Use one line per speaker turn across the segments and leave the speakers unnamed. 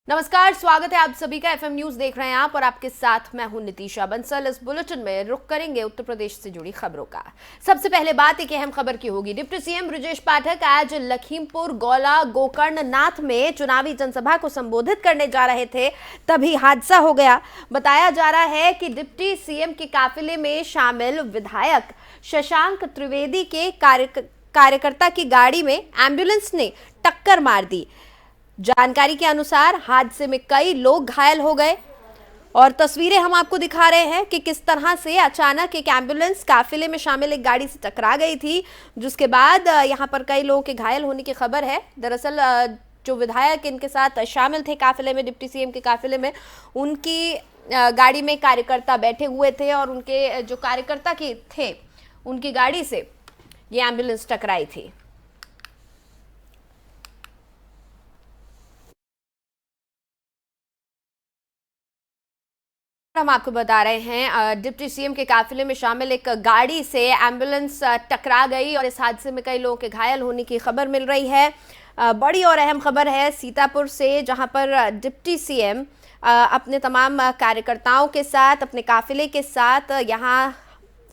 नमस्कार, स्वागत है आप सभी का। एफएम न्यूज देख रहे हैं आप और आपके साथ मैं हूं नितीशा बंसल। इस बुलेटिन में रुख करेंगे उत्तर प्रदेश से जुड़ी खबरों का। सबसे पहले बात एक अहम खबर की होगी। डिप्टी सीएम ब्रजेश पाठक आज लखीमपुर गौला गोकर्ण नाथ में चुनावी जनसभा को संबोधित करने जा रहे थे, तभी हादसा हो गया। बताया जा रहा है कि डिप्टी सीएम के काफिले में शामिल विधायक शशांक त्रिवेदी के कार्यकर्ता की गाड़ी में एम्बुलेंस ने टक्कर मार दी। जानकारी के अनुसार हादसे में कई लोग घायल हो गए और तस्वीरें हम आपको दिखा रहे हैं कि किस तरह से अचानक एक एम्बुलेंस काफिले में शामिल एक गाड़ी से टकरा गई थी, जिसके बाद यहां पर कई लोगों के घायल होने की खबर है। दरअसल जो विधायक इनके साथ शामिल थे काफिले में, डिप्टी सीएम के काफिले में, उनकी गाड़ी में कार्यकर्ता बैठे हुए थे और उनके जो कार्यकर्ता के थे उनकी गाड़ी से ये एम्बुलेंस टकराई थी। हम आपको बता रहे हैं डिप्टी सीएम के काफिले में शामिल एक गाड़ी से एम्बुलेंस टकरा गई और इस हादसे में कई लोगों के घायल होने की खबर मिल रही है। बड़ी और अहम खबर है सीतापुर से, जहां पर डिप्टी सीएम अपने तमाम कार्यकर्ताओं के साथ, अपने काफिले के साथ यहां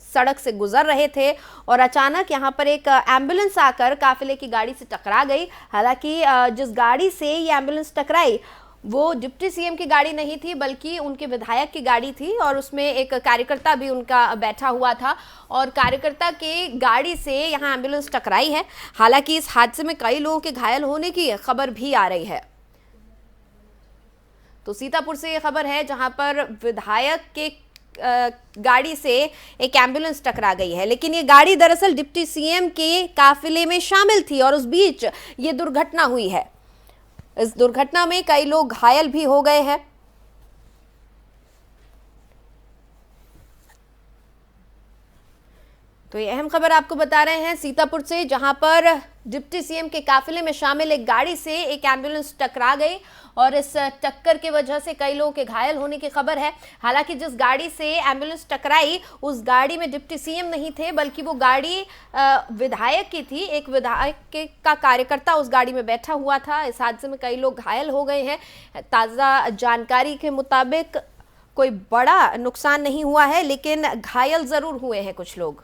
सड़क से गुजर रहे थे और अचानक यहां पर एक एम्बुलेंस आकर काफिले की गाड़ी से टकरा गई। हालांकि जिस गाड़ी से ये एम्बुलेंस टकराई वो डिप्टी सीएम की गाड़ी नहीं थी, बल्कि उनके विधायक की गाड़ी थी और उसमें एक कार्यकर्ता भी उनका बैठा हुआ था और कार्यकर्ता के गाड़ी से यहां एम्बुलेंस टकराई है। हालांकि इस हादसे में कई लोगों के घायल होने की खबर भी आ रही है। तो सीतापुर से ये खबर है जहां पर विधायक के गाड़ी से एक एम्बुलेंस टकरा गई है, लेकिन ये गाड़ी दरअसल डिप्टी सीएम के काफिले में शामिल थी और उस बीच ये दुर्घटना हुई है। इस दुर्घटना में कई लोग घायल भी हो गए हैं। तो ये अहम खबर आपको बता रहे हैं सीतापुर से, जहां पर डिप्टी सीएम के काफिले में शामिल एक गाड़ी से एक एम्बुलेंस टकरा गई और इस टक्कर की वजह से कई लोगों के घायल होने की खबर है। हालांकि जिस गाड़ी से एम्बुलेंस टकराई उस गाड़ी में डिप्टी सीएम नहीं थे, बल्कि वो गाड़ी विधायक की थी। एक विधायक का कार्यकर्ता उस गाड़ी में बैठा हुआ था। इस हादसे में कई लोग घायल हो गए हैं। ताज़ा जानकारी के मुताबिक कोई बड़ा नुकसान नहीं हुआ है, लेकिन घायल जरूर हुए हैं कुछ लोग।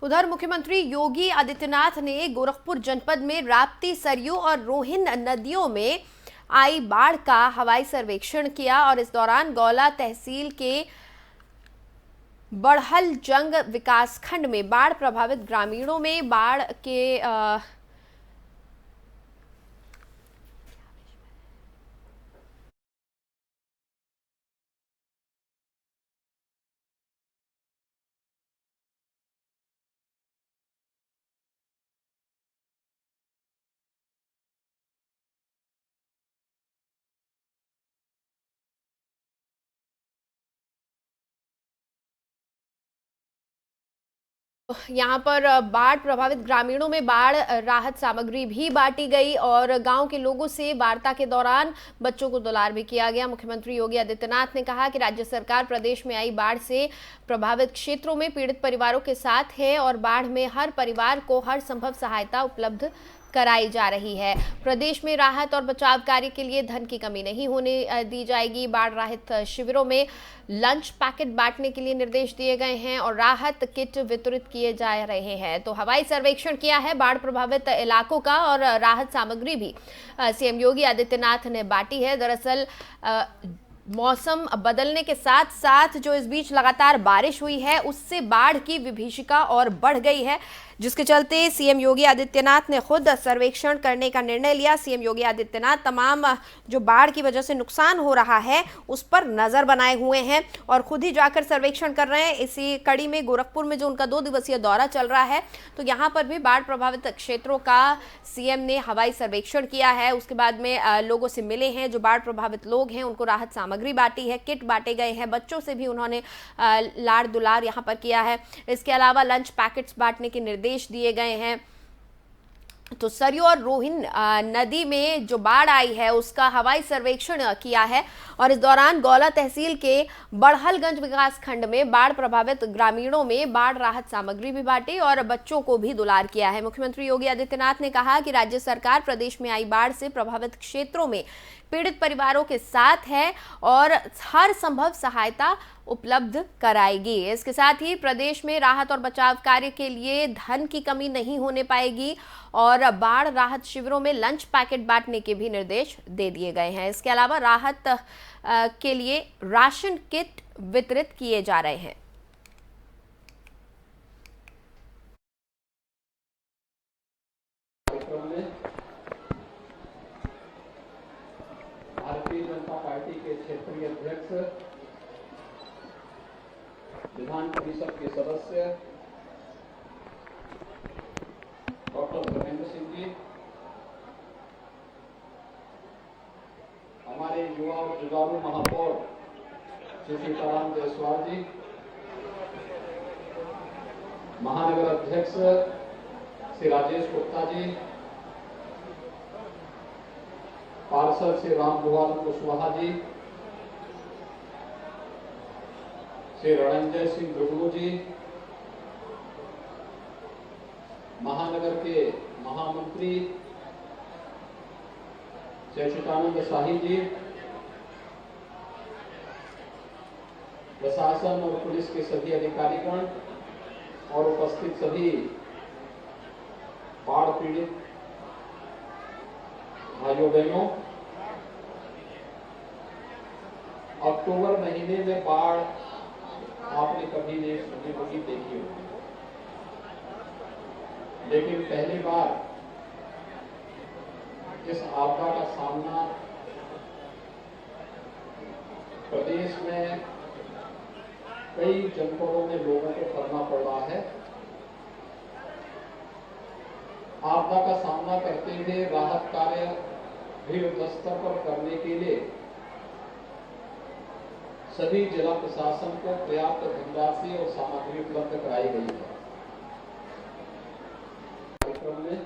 उधर मुख्यमंत्री योगी आदित्यनाथ ने गोरखपुर जनपद में राप्ती, सरयू और रोहिन नदियों में आई बाढ़ का हवाई सर्वेक्षण किया और इस दौरान गौला तहसील के बड़हल जंग विकासखंड में बाढ़ प्रभावित ग्रामीणों में बाढ़ के यहाँ पर बाढ़ प्रभावित ग्रामीणों में बाढ़ राहत सामग्री भी बांटी गई और गांव के लोगों से वार्ता के दौरान बच्चों को दुलार भी किया गया। मुख्यमंत्री योगी आदित्यनाथ ने कहा कि राज्य सरकार प्रदेश में आई बाढ़ से प्रभावित क्षेत्रों में पीड़ित परिवारों के साथ है और बाढ़ में हर परिवार को हर संभव सहायता उपलब्ध कराई जा रही है। प्रदेश में राहत और बचाव कार्य के लिए धन की कमी नहीं होने दी जाएगी। बाढ़ राहत शिविरों में लंच पैकेट बांटने के लिए निर्देश दिए गए हैं और राहत किट वितरित किए जा रहे हैं। तो हवाई सर्वेक्षण किया है बाढ़ प्रभावित इलाकों का और राहत सामग्री भी सीएम योगी आदित्यनाथ ने बांटी है। दरअसल मौसम बदलने के साथ साथ जो इस बीच लगातार बारिश हुई है उससे बाढ़ की विभीषिका और बढ़ गई है, जिसके चलते सीएम योगी आदित्यनाथ ने खुद सर्वेक्षण करने का निर्णय लिया। सीएम योगी आदित्यनाथ तमाम जो बाढ़ की वजह से नुकसान हो रहा है उस पर नजर बनाए हुए हैं और खुद ही जाकर सर्वेक्षण कर रहे हैं। इसी कड़ी में गोरखपुर में जो उनका 2 दिवसीय दौरा चल रहा है तो यहाँ पर भी बाढ़ प्रभावित क्षेत्रों का सीएम ने हवाई सर्वेक्षण किया है। उसके बाद में लोगों से मिले हैं, जो बाढ़ प्रभावित लोग हैं उनको राहत सामग्री बांटी है, किट बांटे गए हैं, बच्चों से भी उन्होंने लाड़ दुलार यहाँ पर किया है। इसके अलावा लंच पैकेट्स बांटने के निर्देश दिए गए हैं। तो सरयू और रोहिन नदी में जो बाढ़ आई है उसका हवाई सर्वेक्षण किया है और इस दौरान गौला तहसील के बड़हलगंज विकास खंड में बाढ़ प्रभावित ग्रामीणों में बाढ़ राहत सामग्री भी बांटी और बच्चों को भी दुलार किया है। मुख्यमंत्री योगी आदित्यनाथ ने कहा कि राज्य सरकार प्रदेश में आई बाढ़ से प्रभावित क्षेत्रों में पीड़ित परिवारों के साथ है और हर संभव सहायता उपलब्ध कराएगी। इसके साथ ही प्रदेश में राहत और बचाव कार्य के लिए धन की कमी नहीं होने पाएगी और बाढ़ राहत शिविरों में लंच पैकेट बांटने के भी निर्देश दे दिए गए हैं। इसके अलावा राहत के लिए राशन किट वितरित किए जा रहे हैं।
भारतीय जनता पार्टी के क्षेत्रीय अध्यक्ष, विधान परिषद के सदस्य डॉक्टर धर्मेंद्र सिंह जी, हमारे युवा और जुझारू महापौर श्री सीताराम जायसवाल जी, महानगर अध्यक्ष श्री राजेश गुप्ता जी, पार्षद श्री रामभुवाल कुशवाहा जी, श्री रणंजय सिंह जुगनू जी, महानगर के महामंत्री श्री अच्युतानंद शाही जी, प्रशासन और पुलिस के सभी अधिकारीगण और उपस्थित सभी बाढ़ पीड़ित भाइयों बहनों, अक्टूबर महीने में बाढ़ आपने कभी नहीं सुनी होगी, देखी होगी, लेकिन पहली बार इस आपदा का सामना प्रदेश में कई जनपदों में लोगों को करना पड़ रहा है। आपदा का सामना करते हुए राहत कार्य भी युद्ध स्तर पर करने के लिए सभी जिला प्रशासन को पर्याप्त धनराशि और सामग्री उपलब्ध कराई गई है। कार्यक्रम में